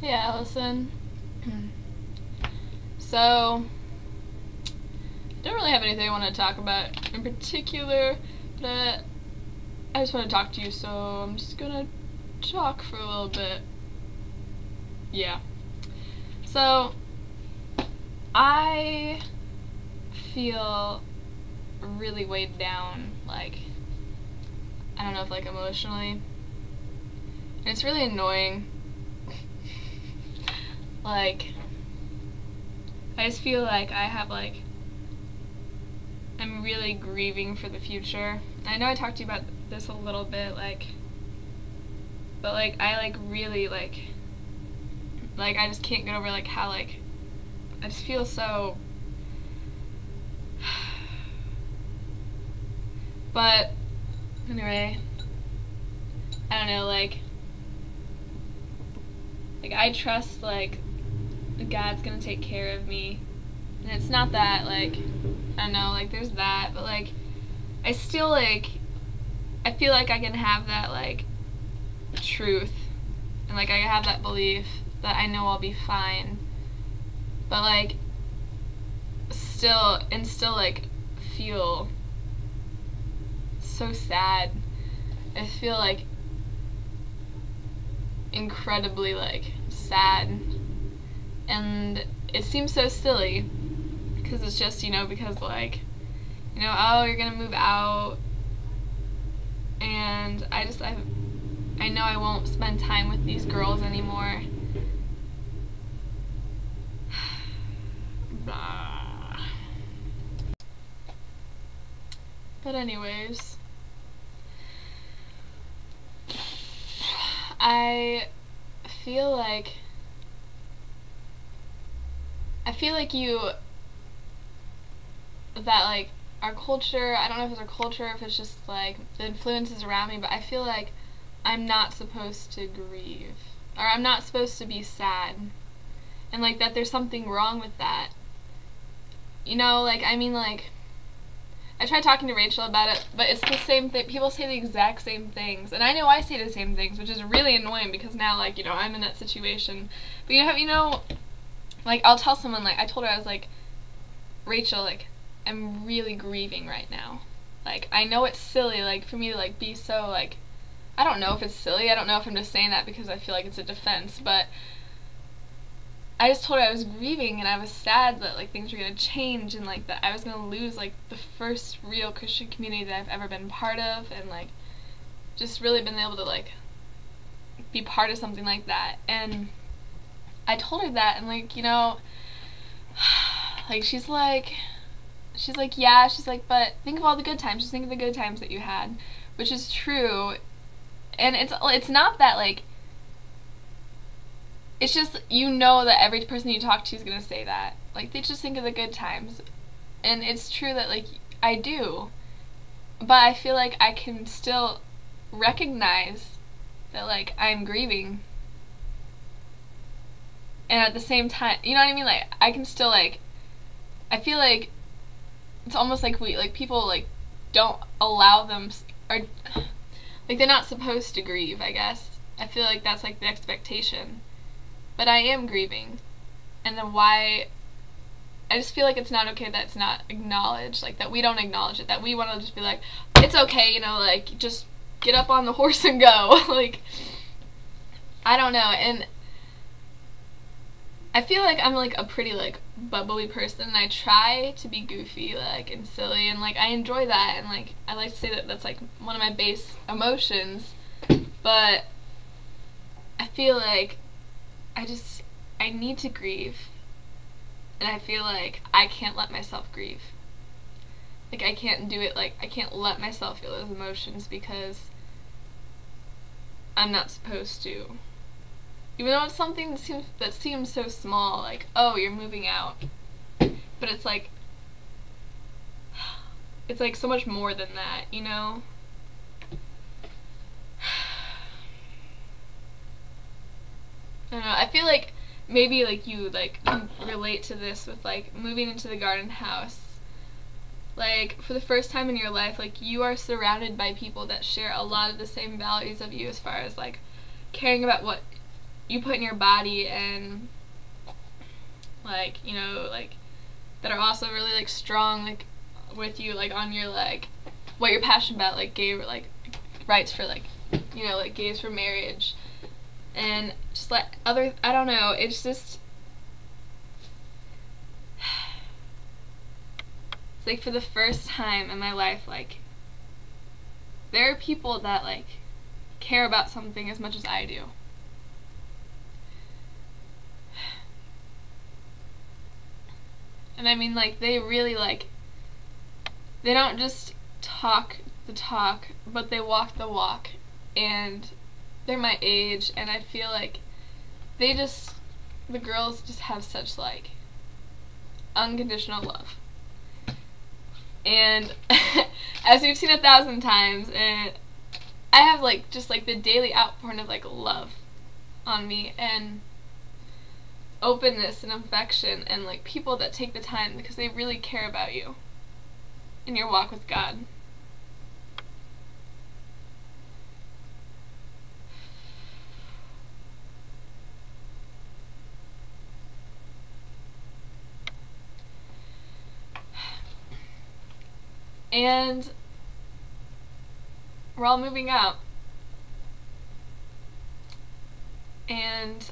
Hey Allison. So, don't really have anything I want to talk about in particular, but I just want to talk to you, so I'm just gonna talk for a little bit. Yeah. So, I feel really weighed down, like, I don't know if like emotionally. And it's really annoying. Like, I just feel like I'm really grieving for the future. I know I talked to you about this a little bit, but I really I just can't get over how I just feel so. But anyway, I don't know, I trust God's gonna take care of me. And it's not that, I don't know, there's that, but I still I feel like I can have that truth, and I have that belief that I know I'll be fine. But still feel so sad. I feel incredibly sad. And it seems so silly, because it's just, because oh, you're gonna move out, and I know I won't spend time with these girls anymore. But anyways, I feel like our culture, I don't know if it's our culture, if it's just the influences around me, but I feel like I'm not supposed to grieve, or I'm not supposed to be sad, and that there's something wrong with that. I tried talking to Rachel about it, but it's the same thing. People say the exact same things, and I know I say the same things, which is really annoying, because now I'm in that situation. But I'll tell someone, I told her, I was Rachel, I'm really grieving right now. I know it's silly, for me to, be so, I don't know if it's silly, I don't know if I'm just saying that because I feel like it's a defense, but I just told her I was grieving, and I was sad that, things were gonna change, and, that I was gonna lose, the first real Christian community that I've ever been part of, and, just really been able to, be part of something like that. And I told her that, and she's like, but think of all the good times, just think of the good times that you had, which is true. And it's not that, it's just, that every person you talk to is gonna say that, they just think of the good times, and it's true that, I do, but I feel like I can still recognize that, I'm grieving. And at the same time, you know what I mean? I can still, I feel like it's almost people, don't allow them, or, they're not supposed to grieve, I guess. I feel like that's, the expectation. But I am grieving. And then why, I just feel like it's not okay that it's not acknowledged, that we don't acknowledge it, that we want to just be it's okay, just get up on the horse and go. I don't know, and I feel like I'm a pretty bubbly person, and I try to be goofy and silly, and I enjoy that, and I like to say that that's one of my base emotions. But I feel I need to grieve, and I feel I can't let myself grieve. I can't do it, I can't let myself feel those emotions, because I'm not supposed to. Even though it's something that seems so small, oh, you're moving out. But it's it's so much more than that, I don't know, I feel maybe you can relate to this with moving into the garden house. For the first time in your life, you are surrounded by people that share a lot of the same values of you, as far as caring about what you put in your body, and like, you know, like that are also really like strong, like with you, like on your like what you're passionate about, like gay, like rights for like, you know, like gays for marriage, and just like other, I don't know, it's just it's like for the first time in my life, like there are people that like care about something as much as I do. And I mean, like, they really, like, they don't just talk the talk, but they walk the walk. And they're my age, and I feel like they just, the girls just have such, like, unconditional love. And as we've seen 1,000 times, and I have, like, just, like, the daily outpouring of, like, love on me, and openness and affection, and like people that take the time because they really care about you in your walk with God. And we're all moving out, and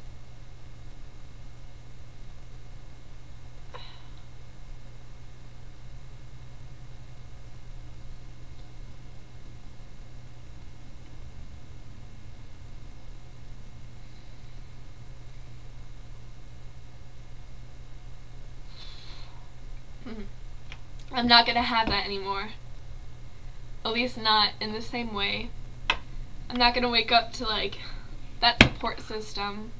I'm not gonna have that anymore. At least not in the same way. I'm not gonna wake up to like that support system,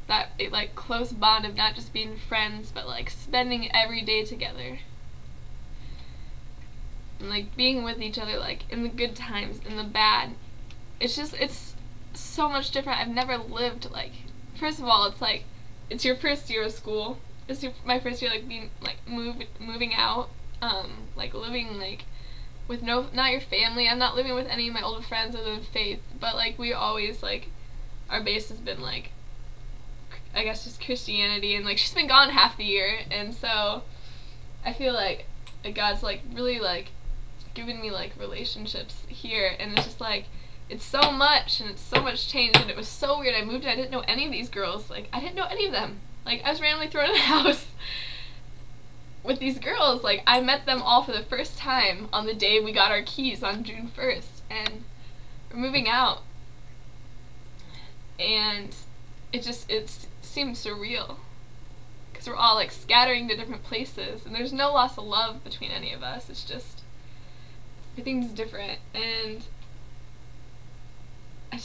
that like close bond of not just being friends, but like spending every day together, and like being with each other, like in the good times, in the bad. It's just, it's so much different. I've never lived like, first of all, it's like, it's your first year of school. It's my first year, like being like moving out, like living like with not your family. I'm not living with any of my older friends other than Faith, but like we always, like, our base has been like, I guess, just Christianity, and like she's been gone half the year, and so I feel like God's like really like given me like relationships here, and it's just like, it's so much, and it's so much change, and it was so weird. I moved and I didn't know any of these girls. Like, I didn't know any of them. Like, I was randomly thrown in a house with these girls. Like, I met them all for the first time on the day we got our keys on June 1st, and we're moving out, and it seems surreal because we're all like scattering to different places, and there's no loss of love between any of us. It's just everything's different, and I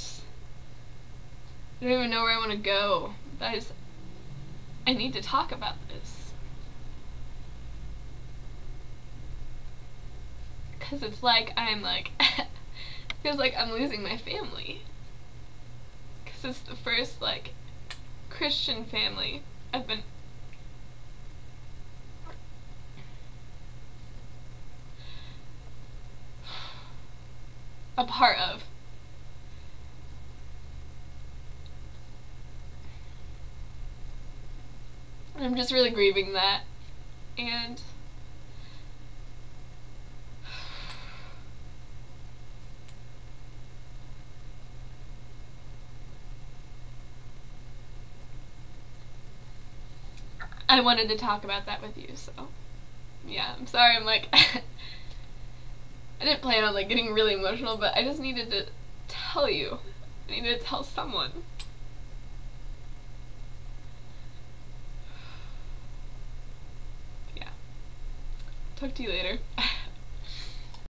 don't even know where I want to go, but I need to talk about this, because it's like I'm like it feels like I'm losing my family, because it's the first like Christian family I've been a part of. I'm just really grieving that, and I wanted to talk about that with you, so yeah, I'm sorry, I'm like I didn't plan on like getting really emotional, but I just needed to tell you. I needed to tell someone. Talk to you later.